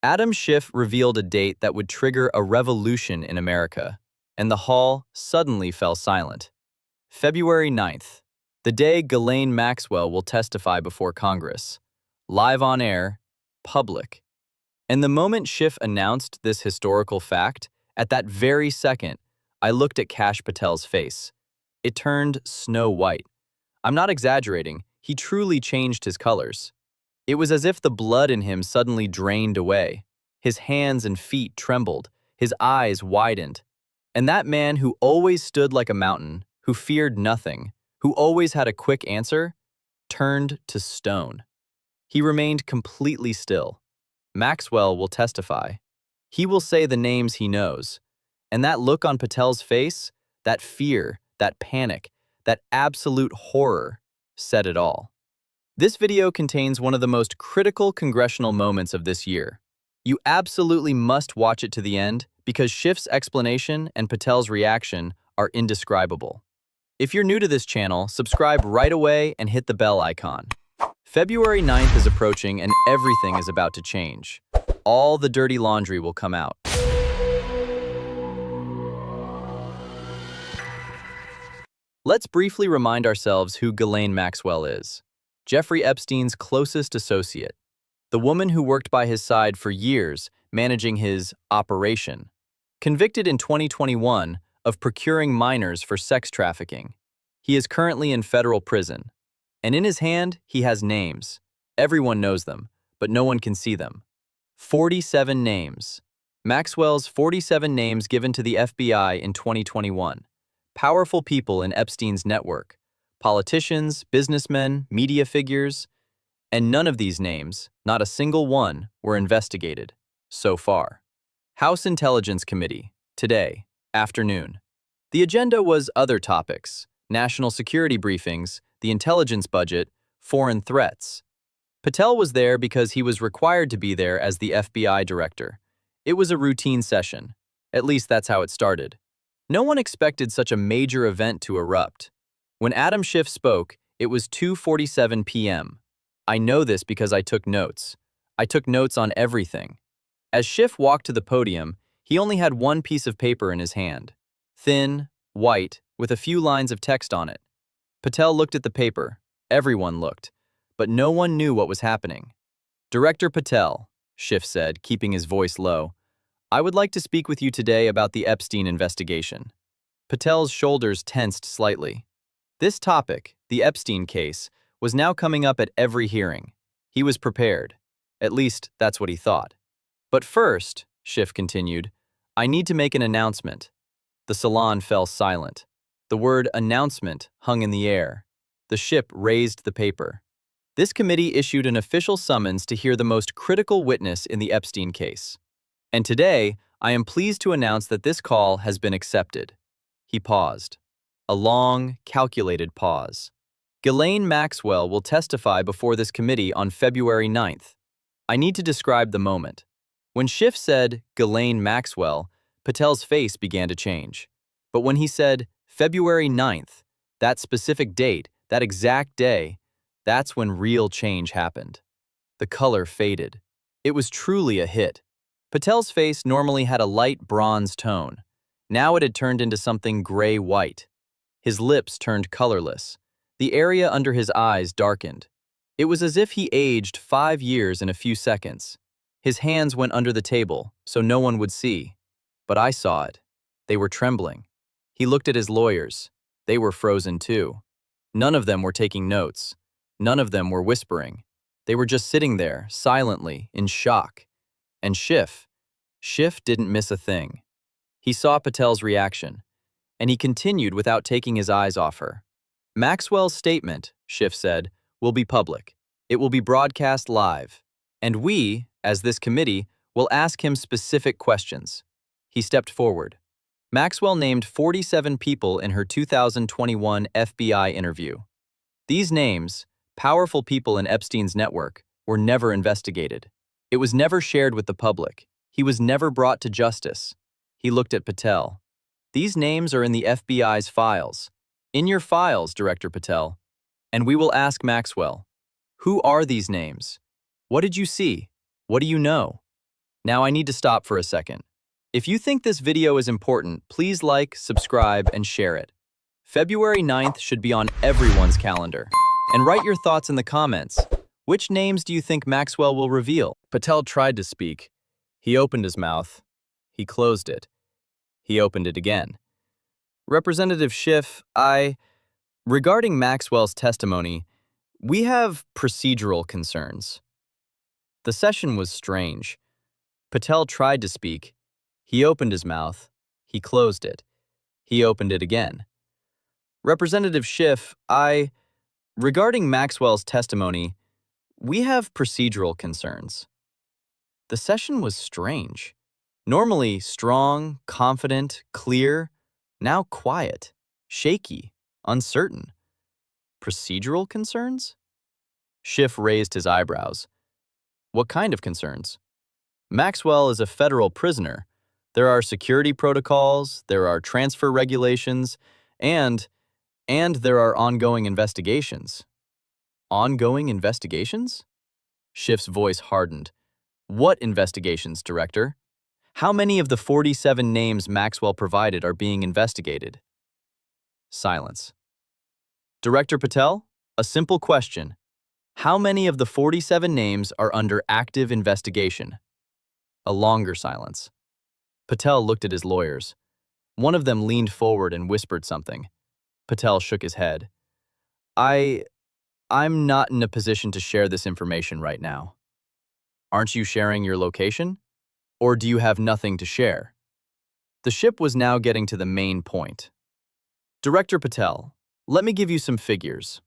Adam Schiff revealed a date that would trigger a revolution in America, and the hall suddenly fell silent. February 9th, the day Ghislaine Maxwell will testify before Congress. Live on air, public. And the moment Schiff announced this historical fact, at that very second, I looked at Patel's face. It turned snow white. I'm not exaggerating, he truly changed his colors. It was as if the blood in him suddenly drained away. His hands and feet trembled, his eyes widened. And that man who always stood like a mountain, who feared nothing, who always had a quick answer, turned to stone. He remained completely still. Maxwell will testify. He will say the names he knows. And that look on Patel's face, that fear, that panic, that absolute horror, said it all. This video contains one of the most critical congressional moments of this year. You absolutely must watch it to the end because Schiff's explanation and Patel's reaction are indescribable. If you're new to this channel, subscribe right away and hit the bell icon. February 9th is approaching and everything is about to change. All the dirty laundry will come out. Let's briefly remind ourselves who Ghislaine Maxwell is. Jeffrey Epstein's closest associate. The woman who worked by his side for years, managing his operation. Convicted in 2021 of procuring minors for sex trafficking. He is currently in federal prison. And in his hand, he has names. Everyone knows them, but no one can see them. 47 names. Maxwell's 47 names given to the FBI in 2021. Powerful people in Epstein's network. Politicians, businessmen, media figures. And none of these names, not a single one, were investigated, so far. House Intelligence Committee, today, afternoon. The agenda was other topics, national security briefings, the intelligence budget, foreign threats. Patel was there because he was required to be there as the FBI director. It was a routine session. At least that's how it started. No one expected such a major event to erupt. When Adam Schiff spoke, it was 2:47 p.m. I know this because I took notes. I took notes on everything. As Schiff walked to the podium, he only had one piece of paper in his hand. Thin, white, with a few lines of text on it. Patel looked at the paper. Everyone looked. But no one knew what was happening. Director Patel, Schiff said, keeping his voice low, I would like to speak with you today about the Epstein investigation. Patel's shoulders tensed slightly. This topic, the Epstein case, was now coming up at every hearing. He was prepared. At least, that's what he thought. But first, Schiff continued, I need to make an announcement. The salon fell silent. The word announcement hung in the air. The ship raised the paper. This committee issued an official summons to hear the most critical witness in the Epstein case. And today, I am pleased to announce that this call has been accepted. He paused. A long, calculated pause. Ghislaine Maxwell will testify before this committee on February 9th. I need to describe the moment. When Schiff said Ghislaine Maxwell, Patel's face began to change. But when he said February 9th, that specific date, that exact day, that's when real change happened. The color faded. It was truly a hit. Patel's face normally had a light bronze tone. Now it had turned into something gray-white. His lips turned colorless. The area under his eyes darkened. It was as if he aged 5 years in a few seconds. His hands went under the table, so no one would see. But I saw it. They were trembling. He looked at his lawyers. They were frozen too. None of them were taking notes. None of them were whispering. They were just sitting there, silently, in shock. And Schiff didn't miss a thing. He saw Patel's reaction, and he continued without taking his eyes off her. Maxwell's statement, Schiff said, will be public. It will be broadcast live. And we, as this committee, will ask him specific questions. He stepped forward. Maxwell named 47 people in her 2021 FBI interview. These names, powerful people in Epstein's network, were never investigated. It was never shared with the public. He was never brought to justice. He looked at Patel. These names are in the FBI's files. In your files, Director Patel. And we will ask Maxwell, who are these names? What did you see? What do you know? Now I need to stop for a second. If you think this video is important, please like, subscribe, and share it. February 9th should be on everyone's calendar. And write your thoughts in the comments. Which names do you think Maxwell will reveal? Patel tried to speak. He opened his mouth. He closed it. He opened it again. Representative Schiff, regarding Maxwell's testimony, we have procedural concerns. The session was strange. Patel tried to speak. He opened his mouth. He closed it. He opened it again. Representative Schiff, regarding Maxwell's testimony, we have procedural concerns. The session was strange. Normally strong, confident, clear, now quiet, shaky, uncertain. Procedural concerns? Schiff raised his eyebrows. What kind of concerns? Maxwell is a federal prisoner. There are security protocols, there are transfer regulations, and there are ongoing investigations. Ongoing investigations? Schiff's voice hardened. What investigations, Director? How many of the 47 names Maxwell provided are being investigated? Silence. Director Patel, a simple question. How many of the 47 names are under active investigation? A longer silence. Patel looked at his lawyers. One of them leaned forward and whispered something. Patel shook his head. I'm not in a position to share this information right now. Aren't you sharing your location? Or do you have nothing to share? The ship was now getting to the main point. Director Patel, let me give you some figures.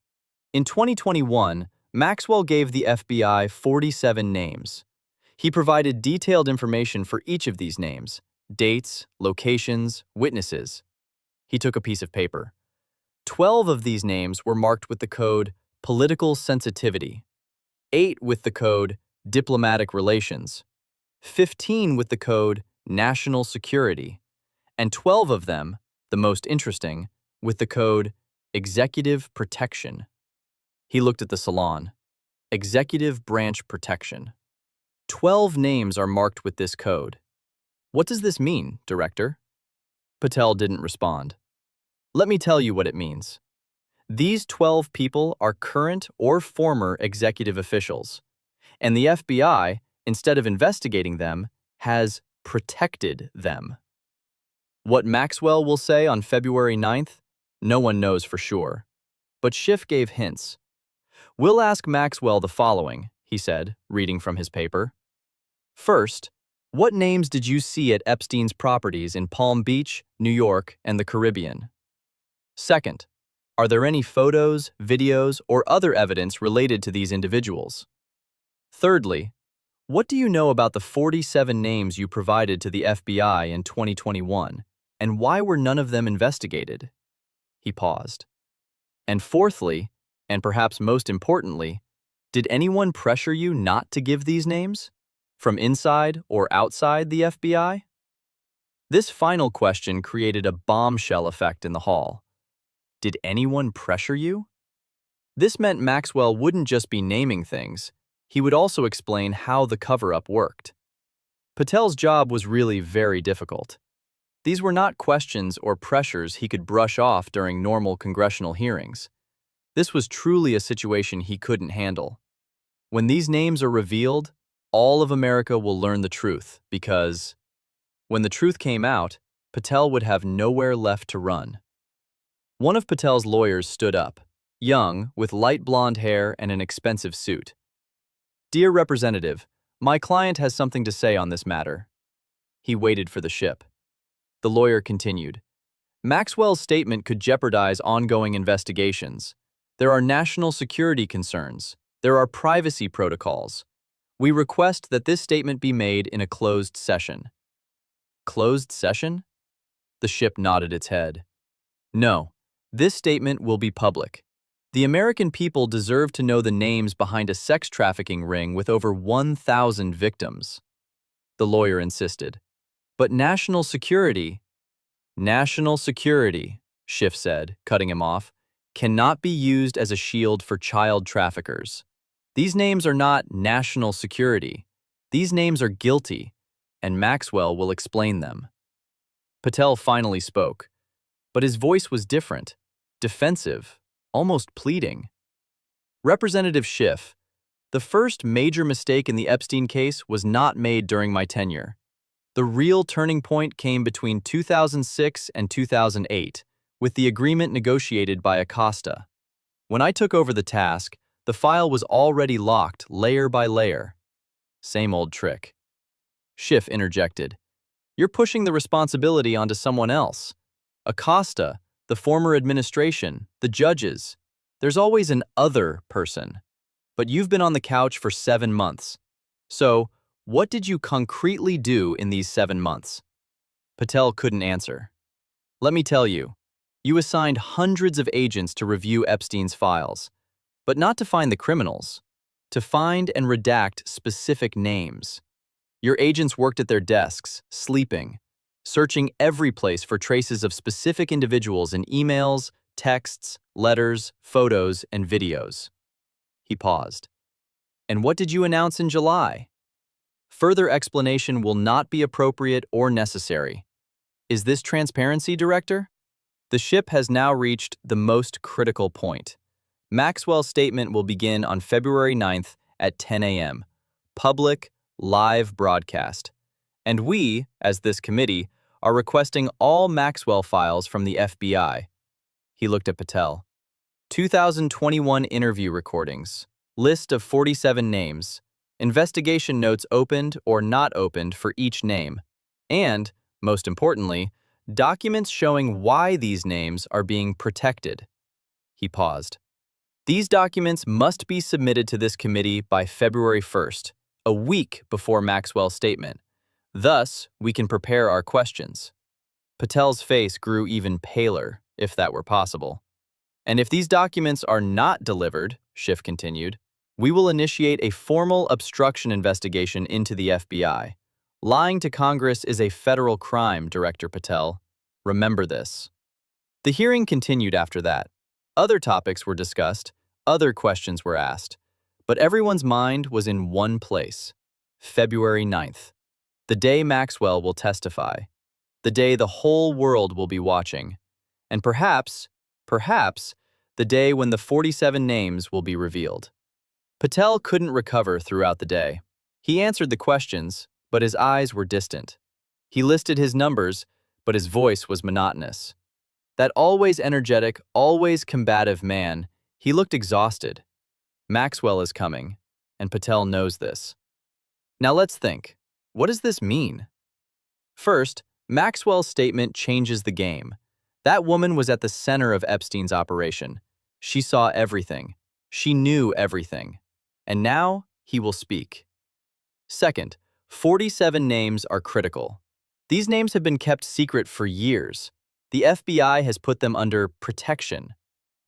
In 2021, Maxwell gave the FBI 47 names. He provided detailed information for each of these names, dates, locations, witnesses. He took a piece of paper. 12 of these names were marked with the code Political Sensitivity, 8 with the code Diplomatic Relations, 15 with the code National Security, and 12 of them, the most interesting, with the code Executive Protection. He looked at the salon. Executive Branch Protection. 12 names are marked with this code. What does this mean, Director? Patel didn't respond. Let me tell you what it means. These 12 people are current or former executive officials, and the FBI, instead of investigating them, has protected them. What Maxwell will say on February 9th, no one knows for sure. But Schiff gave hints. We'll ask Maxwell the following, he said, reading from his paper. First, what names did you see at Epstein's properties in Palm Beach, New York, and the Caribbean? Second, are there any photos, videos, or other evidence related to these individuals? Thirdly, what do you know about the 47 names you provided to the FBI in 2021, and why were none of them investigated? He paused. And fourthly, and perhaps most importantly, did anyone pressure you not to give these names? From inside or outside the FBI? This final question created a bombshell effect in the hall. Did anyone pressure you? This meant Maxwell wouldn't just be naming things, he would also explain how the cover-up worked. Patel's job was really very difficult. These were not questions or pressures he could brush off during normal congressional hearings. This was truly a situation he couldn't handle. When these names are revealed, all of America will learn the truth because, when the truth came out, Patel would have nowhere left to run. One of Patel's lawyers stood up, young, with light blonde hair and an expensive suit. Dear Representative, my client has something to say on this matter. He waited for the ship. The lawyer continued. Maxwell's statement could jeopardize ongoing investigations. There are national security concerns. There are privacy protocols. We request that this statement be made in a closed session. Closed session? The ship nodded its head. No. This statement will be public. The American people deserve to know the names behind a sex trafficking ring with over 1,000 victims. The lawyer insisted. But national security, Schiff said, cutting him off, cannot be used as a shield for child traffickers. These names are not national security. These names are guilty. and Maxwell will explain them. Patel finally spoke, but his voice was different, defensive, almost pleading. Representative Schiff, the first major mistake in the Epstein case was not made during my tenure. The real turning point came between 2006 and 2008, with the agreement negotiated by Acosta. When I took over the task, the file was already locked layer by layer. Same old trick. Schiff interjected. You're pushing the responsibility onto someone else. Acosta, the former administration, the judges. There's always an other person. But you've been on the couch for 7 months. So, what did you concretely do in these 7 months? Patel couldn't answer. Let me tell you, you assigned hundreds of agents to review Epstein's files, but not to find the criminals, to find and redact specific names. Your agents worked at their desks, sleeping, searching every place for traces of specific individuals in emails, texts, letters, photos, and videos. He paused. And what did you announce in July? Further explanation will not be appropriate or necessary. Is this transparency, Director? The ship has now reached the most critical point. Maxwell's statement will begin on February 9th at 10 a.m. Public, live broadcast. And we, as this committee, are requesting all Maxwell files from the FBI. He looked at Patel. 2021 interview recordings. List of 47 names. Investigation notes opened or not opened for each name. And, most importantly, documents showing why these names are being protected. He paused. These documents must be submitted to this committee by February 1st, a week before Maxwell's statement. Thus, we can prepare our questions. Patel's face grew even paler, if that were possible. And if these documents are not delivered, Schiff continued, we will initiate a formal obstruction investigation into the FBI. Lying to Congress is a federal crime, Director Patel. Remember this. The hearing continued after that. Other topics were discussed, other questions were asked, but everyone's mind was in one place. February 9th, the day Maxwell will testify, the day the whole world will be watching, and perhaps, the day when the 47 names will be revealed. Patel couldn't recover throughout the day. He answered the questions, but his eyes were distant. He listed his numbers, but his voice was monotonous. That always energetic, always combative man, he looked exhausted. Maxwell is coming, and Patel knows this. Now let's think. What does this mean? First, Maxwell's statement changes the game. That woman was at the center of Epstein's operation. She saw everything. She knew everything. And now, he will speak. Second, 47 names are critical. These names have been kept secret for years. The FBI has put them under protection,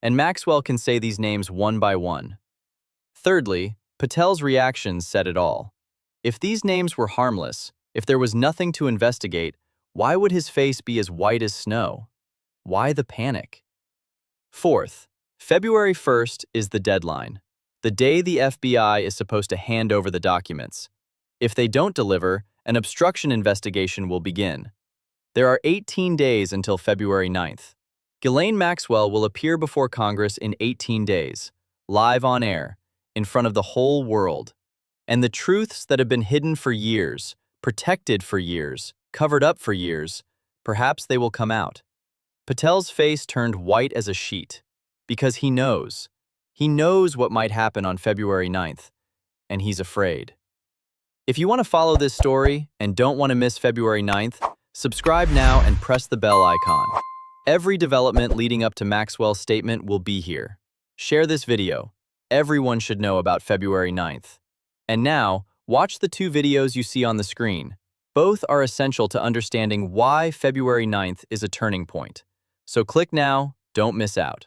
and Maxwell can say these names one by one. Thirdly, Patel's reactions said it all. If these names were harmless, if there was nothing to investigate, why would his face be as white as snow? Why the panic? Fourth, February 1st is the deadline, the day the FBI is supposed to hand over the documents. If they don't deliver, an obstruction investigation will begin. There are 18 days until February 9th. Ghislaine Maxwell will appear before Congress in 18 days, live on air, in front of the whole world. And the truths that have been hidden for years, protected for years, covered up for years, perhaps they will come out. Patel's face turned white as a sheet, because he knows. He knows what might happen on February 9th, and he's afraid. If you want to follow this story and don't want to miss February 9th, subscribe now and press the bell icon. Every development leading up to Maxwell's statement will be here. Share this video. Everyone should know about February 9th. And now, watch the 2 videos you see on the screen. Both are essential to understanding why February 9th is a turning point. So click now, don't miss out.